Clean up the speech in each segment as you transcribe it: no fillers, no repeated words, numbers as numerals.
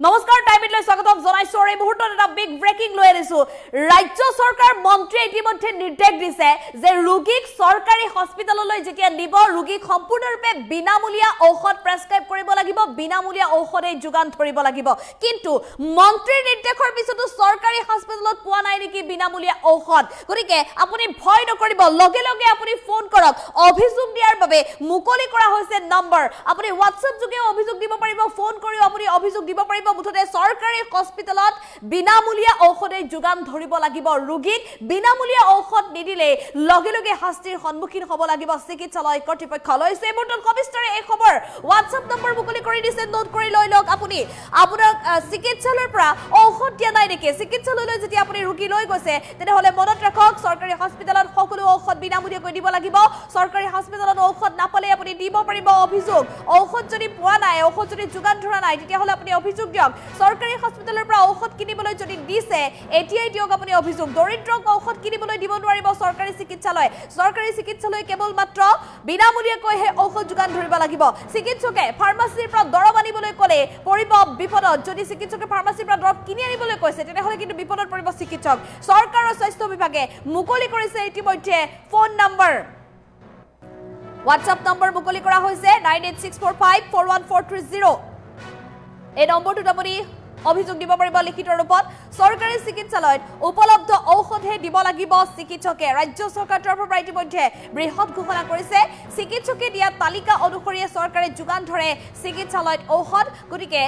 নমস্কাৰ টাইমলৈ স্বাগতম জনাইছো এই মুহূৰ্তত এটা বিগ ব্ৰেকিং লৈ আহিছো ৰাজ্য চৰকাৰ মন্ত্ৰী ইতিমধ্যে নিৰ্দেশ দিছে যে ৰোগীক চৰকাৰী হস্পিটাললৈ যেতিয়া নিব ৰোগীক সম্পূৰ্ণৰূপে বিনামূলীয়া ঔষধ প্ৰেছক্ৰাইব কৰিব লাগিব বিনামূলীয়া ঔষধে যোগান ধৰিব লাগিব কিন্তু মন্ত্ৰীৰ নিৰ্দেশৰ পিছতো চৰকাৰী হস্পিটালত পোৱা নাই নেকি বিনামূলীয়া ঔষধ গতিকে আপুনি ভয় নকৰিব লগে লগে আপুনি ফোন কৰক অভিযোগ দিয়াৰ বাবে মুকলি কৰা হৈছে নম্বৰ আপুনি WhatsApp যোগে অভিযোগ দিব পাৰিব ফোন কৰিও আপুনি অভিযোগ দিব পাৰিব মুঠতে চৰকাৰী হস্পিটালত বিনামূলীয়া ঔষধে যোগান ধৰিব লাগিব ৰোগীক বিনামূলীয়া ঔষধ নিদিলে লগে লগে শাস্তিৰ সন্মুখীন হ'ব লাগিব চিকিৎসালয় কৰ্তৃপক্ষ লৈছে এমৰ্টন কমিষ্টাৰে এই খবৰ WhatsApp নম্বৰ মুকলি কৰি দিছে নোট কৰি লৈ লওক আপুনি আপোনাৰ চিকিৎসালয়ৰ পৰা ঔষধ দিয়া নাই নেকি চিকিৎসালয়লৈ যেতিয়া আপুনি ৰোগী লৈ গৈছে তেনেহলে মনত ৰাখক চৰকাৰী হস্পিটালত সকলো ঔষধ বিনামূলীয়াকৈ দিব লাগিব চৰকাৰী হস্পিটালত ঔষধ নাপালে আপুনি দিব পাৰিব অভিযোগ ঔষধ যদি পোৱা নাই ঔষধ যদি যোগান ধৰা নাই তেতিয়াহলে আপুনি অভিযোগ দিয়ক চৰকাৰী হস্পিটালৰ পৰা ঔষধ কিনিবলৈ যদি দিছে এতিয়াই দিয়ক আপুনি অভিযোগ দৰিদ্ৰক ঔষধ কিনিবলৈ দিব নোৱাৰিব চৰকাৰী চিকিৎসালয় কেৱল মাত্ৰ বিনামূলীয়াকৈ হে ঔষধ যোগান ধৰিব লাগিব চিকিৎসকে ফাৰ্মাসীৰ পৰা দৰৱ আনিবলৈ ক'লে পৰিব বিপদত যদি চিকিৎসকে ফাৰ্মাসীৰ পৰা দৰৱ কিনি আনিবলৈ কৈছে তেনেহলে কিন্তু বিপদত পৰিব চিকিৎসক চৰকাৰৰ স্বাস্থ্য বিভাগে মুকলি কৰিছে ইতিমধ্যে ফোন নম্বৰ WhatsApp নম্বৰ মুকলি কৰা হৈছে 9864541430 এই নম্বৰটোত আপুনি অভিযোগ দিব পাৰিব লিখিত ৰূপত চৰকাৰী চিকিৎসালয়ত উপলব্ধ ঔষধে দিব লাগিব চিকিৎসকে ৰাজ্য চৰকাৰৰ তৰফৰ পৰা ইতিমধ্যে বৃহৎ ঘোষণা কৰিছে চিকিৎসকে দিয়া তালিকা অনুসৰি চৰকাৰে যোগান ধৰে চিকিৎসালয়ত ঔষধ গতিকে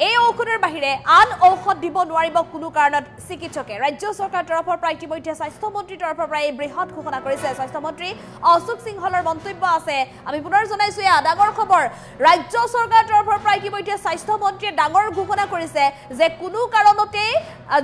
এই ঔষধৰ বাহিৰে আন ঔষধ দিব নোৱাৰিব কোনো কাৰণত চিকিৎসকে ৰাজ্য চৰকাৰৰ তৰফৰ পৰা ইতিমধ্যে স্বাস্থ্য মন্ত্ৰীৰ তৰফৰ পৰা এই বৃহৎ ঘোষণা কৰিছে স্বাস্থ্য মন্ত্ৰী অশোক সিংহলৰ মন্তব্য আছে আমি পুনৰ জনাইছো এয়া ডাঙৰ খবৰ ৰাজ্য চৰকাৰৰ তৰফৰ পৰা ইতিমধ্যে স্বাস্থ্য মন্ত্ৰীয়ে ডাঙৰ ঘোষণা কৰিছে যে কোনো কাৰণতে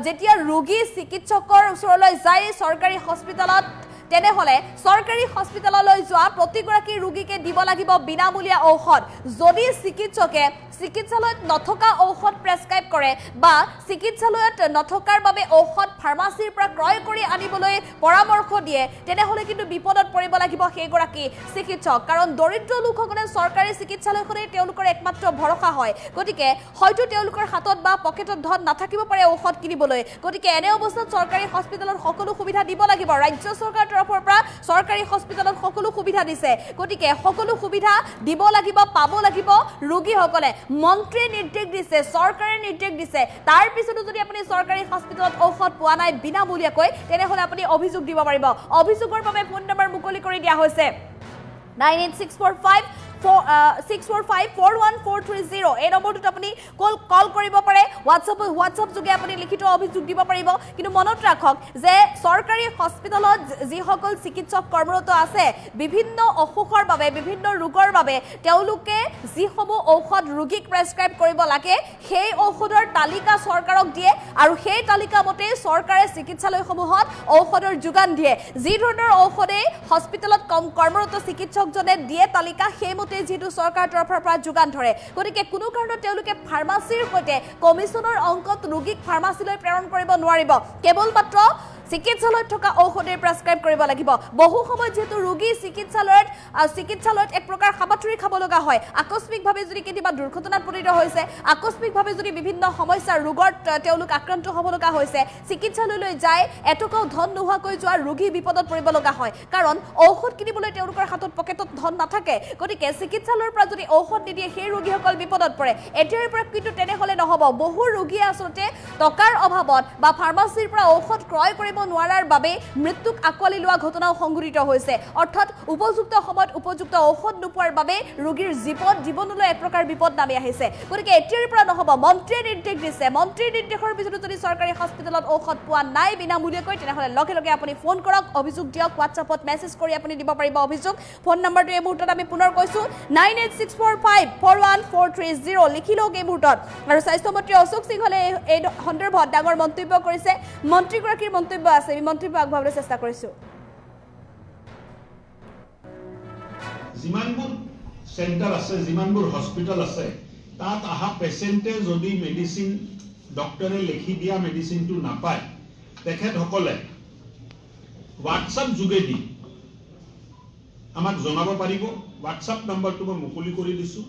যেতিয়া ৰোগী চিকিৎসকৰ ওচৰলৈ যায় চৰকাৰী হস্পিটালত তেনেহলে চৰকাৰী হস্পিটাললৈ যোৱা প্ৰতিগৰাকী ৰোগীকে দিব লাগিব বিনামূলীয়া ঔষধ যদি চিকিৎসকে চিকিৎসালয়ত নথকা ঔষধ প্ৰেছক্ৰাইব কৰে বা চিকিৎসালয়ত নথকাৰ বাবে ঔষধ ফাৰ্মাসীৰ পৰা ক্ৰয় কৰি আনিবলৈ পৰামৰ্শ দিয়ে তেনেহলে কিন্তু বিপদত পৰিব লাগিব সেইগৰাকী চিকিৎসক কাৰণ দৰিদ্ৰ লোকসকলে চৰকাৰী চিকিৎসালয়খনে তেওঁলোকৰ একমাত্ৰ ভৰসা হয় গতিকে হয়তো তেওঁলোকৰ হাতত বা পকেটত ধন নাথাকিব পাৰে ঔষধ কিনিবলৈ গতিকে এনে অৱস্থাত চৰকাৰী হস্পিটালত সকলো সুবিধা দিব লাগিব ৰাজ্য চৰকাৰৰ তৰফৰ পৰা চৰকাৰী হস্পিটালত সকলো সুবিধা দিছে গতিকে সকলো সুবিধা দিব লাগিব পাব লাগিব ৰোগীসকলে মন্ত্ৰীয়ে নিৰ্দেশ দিছে চৰকাৰে নিৰ্দেশ দিছে তাৰ পিছতো যদি আপুনি চৰকাৰী হস্পিটালত ঔষধ পোৱা নাই বিনামূলীয়াকৈ তেনেহলে আপুনি অভিযোগ দিব পাৰিব অভিযোগৰ বাবে ফোন নম্বৰ মুকলি কৰি দিয়া হৈছে 9864541430 এই নম্বৰটোত আপুনি কল কৰিব পাৰে WhatsApp যোগে আপুনি লিখিত অভিযোগ দিব পাৰিব কিন্তু মনত ৰাখক যে চৰকাৰী হস্পিটালত যিসকল চিকিৎসক কৰ্মৰত আছে বিভিন্ন অসুখৰ বাবে বিভিন্ন ৰোগৰ বাবে তেওঁলোকে যিসমূহ ঔষধ ৰোগীক প্ৰেছক্ৰাইব কৰিব লাগে সেই ঔষধৰ তালিকা চৰকাৰক দিয়ে আৰু সেই তালিকা মতে চৰকাৰে চিকিৎসালয়সমূহত ঔষধৰ যোগান দিয়ে যি ধৰণৰ ঔষধে হস্পিটালত কৰ্মৰত চিকিৎসকজনে দিয়ে তালিকা সেইমতে যেটো চৰকাৰৰ তৰফৰ পৰা যোগান ধৰে গতিকে কোনো কাৰণত তেওঁলোকে ফাৰ্মাসীৰ সৈতে কমিছনৰ অংকত ৰোগীক ফাৰ্মাসীলৈ প্ৰেৰণ কৰিব নোৱাৰিব কেৱল মাত্ৰ চিকিৎসালয়ত থকা ঔষধে প্ৰেছক্ৰাইব কৰিব লাগিব বহু সময় যেহেতু ৰোগী চিকিৎসালয়ত এক প্ৰকাৰ খাবাথুৰি খাব লগা হয় আকস্মিকভাৱে যদি কেতিয়াবা দুৰ্ঘটনাত পতিত হৈছে আকস্মিকভাৱে যদি বিভিন্ন সমস্যাৰ ৰোগত তেওঁলোক আক্ৰান্ত হ'ব লগা হৈছে চিকিৎসালয়লৈ যায় এটকাও ধন নোহোৱাকৈ যোৱা ৰোগী বিপদত পৰিব লগা হয় কাৰণ ঔষধ কিনিবলৈ তেওঁলোকৰ হাতত পকেটত ধন নাথাকে গতিকে চিকিৎসালয়ৰ পৰা যদি ঔষধ নিদিয়ে সেই ৰোগীসকল বিপদত পৰে এতিয়াৰ পৰা কিন্তু তেনেহলে নহব বহু ৰোগী আচলতে টকাৰ অভাৱত বা ফাৰ্মাসীৰ পৰা ঔষধ ক্ৰয় কৰিব নোৱাৰাৰ বাবে মৃত্যুক আকোৱালি লোৱা ঘটনাও সংঘটিত হৈছে অৰ্থাৎ উপযুক্ত সময়ত উপযুক্ত ঔষধ নোপোৱাৰ বাবে ৰোগীৰ জীৱনলৈ এক প্ৰকাৰ বিপদ নামি আহিছে গতিকে এতিয়াৰ পৰা নহব মন্ত্ৰীয়ে নিৰ্দেশ দিছে মন্ত্ৰীৰ নিৰ্দেশৰ পিছতো যদি চৰকাৰী হস্পিটালত ঔষধ পোৱা নাই বিনামূলীয়াকৈ তেনেহলে লগে লগে আপুনি ফোন কৰক অভিযোগ দিয়ক WhatsAppত মেছেজ কৰি আপুনি দিব পাৰিব অভিযোগ ফোন নম্বৰটো এই মুহূৰ্তত আমি পুনৰ কৈছো 9864541430 লিখি লওক এই মুহূৰ্তত আৰু স্বাস্থ্য মন্ত্ৰী অশোক সিংহলে এই সন্দৰ্ভত ডাঙৰ মন্তব্য কৰিছে মন্ত্ৰীগৰাকীৰ মন্তব্য আছে আমি মন্ত্ৰীক আগবঢ়াবলৈ চেষ্টা কৰিছো জিমানবোৰ সেন্টাৰ আছে জিমানবোৰ হস্পিটাল আছে তাত আহা পেশেন্টে যদি মেডিসিন ডক্টৰে লিখি দিয়া মেডিসিনটো নাপায় তেখেতসকলে WhatsApp যোগেদি আমাক জনাব পাৰিব WhatsApp নম্বৰটো মই মুকলি কৰি দিছো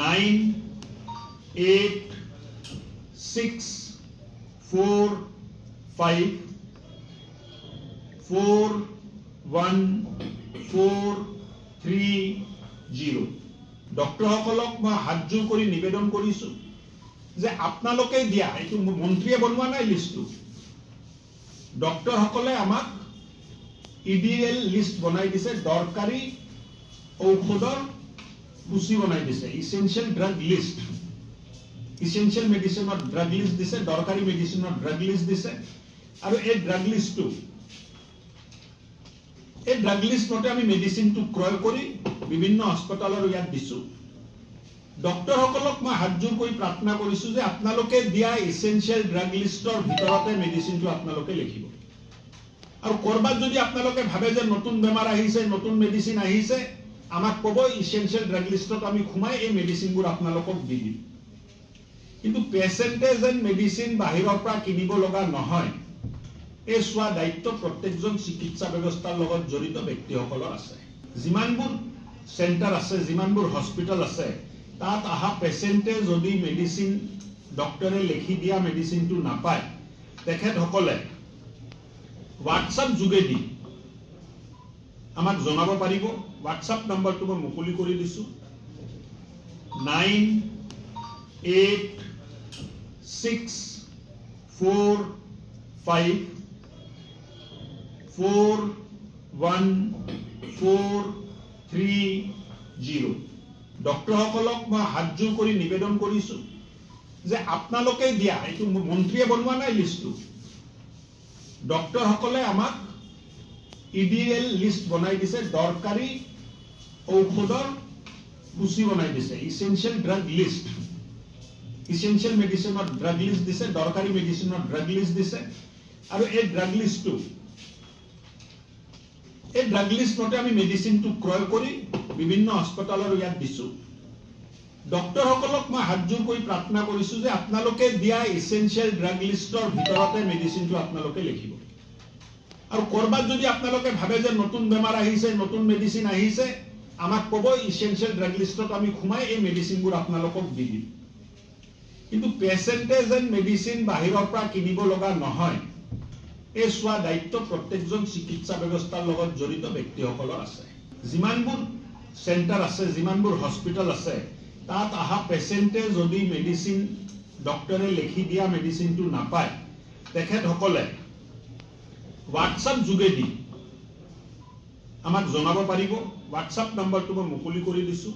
9 8 6 4 5 4 1 4 3 0 ডক্টৰ সকলক মই হাত জোৰ কৰি নিবেদন কৰিছো যে আপোনালোকে দিয়া এইটো মন্ত্ৰীয়ে বনোৱা নাই লিষ্টটো ডক্টৰ সকলে আমাক ইডিএল লিষ্ট বনাই দিছে দৰকাৰী ঔষধৰ সূচী বনাই দিছে ইসেনশিয়াল ড্ৰাগ লিষ্ট ইসেনশিয়াল মেডিসিনৰ ড্ৰাগ লিষ্ট দিছে দৰকাৰী মেডিসিনৰ ড্ৰাগ লিষ্ট দিছে আৰু এই ড্ৰাগ লিষ্টটো এই ড্ৰাগ লিষ্ট মতে আমি মেডিসিনটো ক্ৰয় কৰি বিভিন্ন হাস্পতালৰ ইয়াত দিছো ডক্টৰ সকলক মই হাত জোৰ কৰি প্ৰাৰ্থনা কৰিছো যে আপোনালোকে দিয়া ইসেনশিয়াল ড্ৰাগ লিষ্টৰ ভিতৰতে মেডিসিনটো আপোনালোকে লিখিব আৰু কৰবাত যদি আপোনালোকে ভাবে যে নতুন বেমাৰ আহিছে নতুন মেডিসিন আহিছে আমাক ক'ব ইসেনশিয়াল ড্ৰাগ লিষ্টত আমি খুমাই এই মেডিসিনবোৰ আপোনালোকক দি দিম কিন্তু পেশেন্টে যেন মেডিসিন বাহিৰৰ পৰা কিনিব লগা নহয় এই সোৱা দায়িত্ব প্ৰত্যেকজন চিকিৎসা ব্যৱস্থাৰ লগত জড়িত ব্যক্তিসকলৰ আছে যিমানবোৰ সেন্টাৰ আছে যিমানবোৰ হস্পিটাল আছে তাত আহা পেশেন্টে যদি মেডিসিন ডক্টৰে লিখি দিয়া মেডিসিনটো নাপায় তেখেতসকলে WhatsApp যোগেদি আমাক জনাব পাৰিব WhatsApp নম্বৰটো মই মুকলি কৰি দিছো 9886454143 ডক্টৰ সকলক মই হাত জোৰ কৰি নিবেদন কৰিছো যে আপোনালোকে দিয়া এইটো মন্ত্ৰীয়ে বনোৱা নাই লিষ্টটো ডক্টৰ সকলে আমাক ইডিএল লিষ্ট বনাই দিছে দৰকাৰী ঔষধৰ সূচী বনাই দিছে ইসেনশিয়াল ড্ৰাগ লিষ্ট ইসেনশিয়াল মেডিসিনৰ ড্ৰাগ লিষ্ট দিছে দৰকাৰী মেডিসিনৰ ড্ৰাগ লিষ্ট দিছে আৰু এই ড্ৰাগ লিষ্টটো এই ড্ৰাগ লিষ্ট মতে আমি মেডিসিনটো ক্ৰয় কৰি বিভিন্ন হাস্পতালৰ ইয়াত দিছো ডক্টৰ সকলক মই হাত জোৰ কৰি প্ৰাৰ্থনা কৰিছো যে আপোনালোকে দিয়া ইসেনশিয়াল ড্ৰাগ লিষ্টৰ ভিতৰতে মেডিসিনটো আপোনালোকে লিখিব আৰু কৰবাত যদি আপোনালোকে ভাবে যে নতুন বেমাৰ আহিছে নতুন মেডিসিন আহিছে আমাক ক'ব ইসেনশিয়াল ড্ৰাগ লিষ্টত আমি খুমাই এই মেডিসিনবোৰ আপোনালোকক দি দিম কিন্তু পেশেন্টে যেন মেডিসিন বাহিৰৰ পৰা কিনিব লগা নহয় এই সোৱা দায়িত্ব প্ৰত্যেকজন চিকিৎসা ব্যৱস্থাৰ লগত জড়িত ব্যক্তিসকলৰ আছে যিমানবোৰ সেন্টাৰ আছে যিমানবোৰ হস্পিটাল আছে তাত আহা পেশেন্টে যদি মেডিসিন ডক্টৰে লিখি দিয়া মেডিসিনটো নাপায় তেখেতসকলে WhatsApp যোগেদি আমাক জনাব পাৰিব WhatsApp নম্বৰটো মই মুকলি কৰি দিছো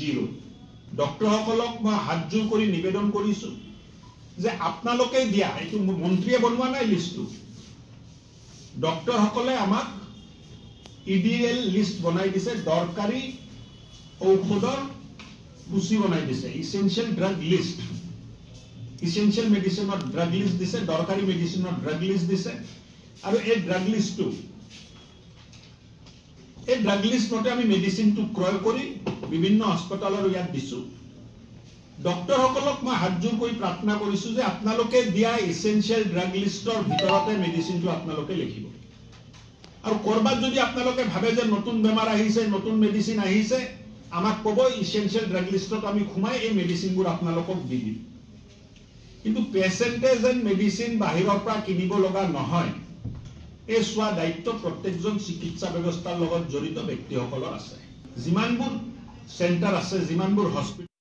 9886454143 ডক্টৰ সকলক মই হাত জোৰ কৰি নিবেদন কৰিছো যে আপোনালোকে দিয়া এইটো মন্ত্ৰীয়ে বনোৱা নাই লিষ্টটো ডক্টৰ সকলে আমাক ইডিএল লিষ্ট বনাই দিছে দৰকাৰী ঔষধৰ সূচী বনাই দিছে ইসেনশিয়াল ড্ৰাগ লিষ্ট ইসেনশিয়াল মেডিসিনৰ ড্ৰাগ লিষ্ট দিছে দৰকাৰী মেডিসিনৰ ড্ৰাগ লিষ্ট দিছে আৰু এই ড্ৰাগ লিষ্টটো এই ড্ৰাগ লিষ্ট মতে আমি মেডিসিনটো ক্ৰয় কৰি বিভিন্ন হাস্পতালৰ ইয়াত দিছো ডক্টৰ সকলক মই হাত জোৰ কৰি প্ৰাৰ্থনা কৰিছো যে আপোনালোকে দিয়া ইসেনশিয়াল ড্ৰাগ লিষ্টৰ ভিতৰতে মেডিসিনটো আপোনালোকে লিখিব আৰু কৰবাত যদি আপোনালোকে ভাবে যে নতুন বেমাৰ আহিছে নতুন মেডিসিন আহিছে আমাক ক'ব ইসেনশিয়াল ড্ৰাগ লিষ্টত আমি খুমাই এই মেডিসিনবোৰ আপোনালোকক দি দিম কিন্তু পেশেন্টে যেন মেডিসিন বাহিৰৰ পৰা কিনিব লগা নহয় এই সোৱা দায়িত্ব প্ৰত্যেকজন চিকিৎসা ব্যৱস্থাৰ লগত জড়িত ব্যক্তিসকলৰ আছে যিমানবোৰ সেন্টাৰ আছে যিমানবোৰ হস্পিটাল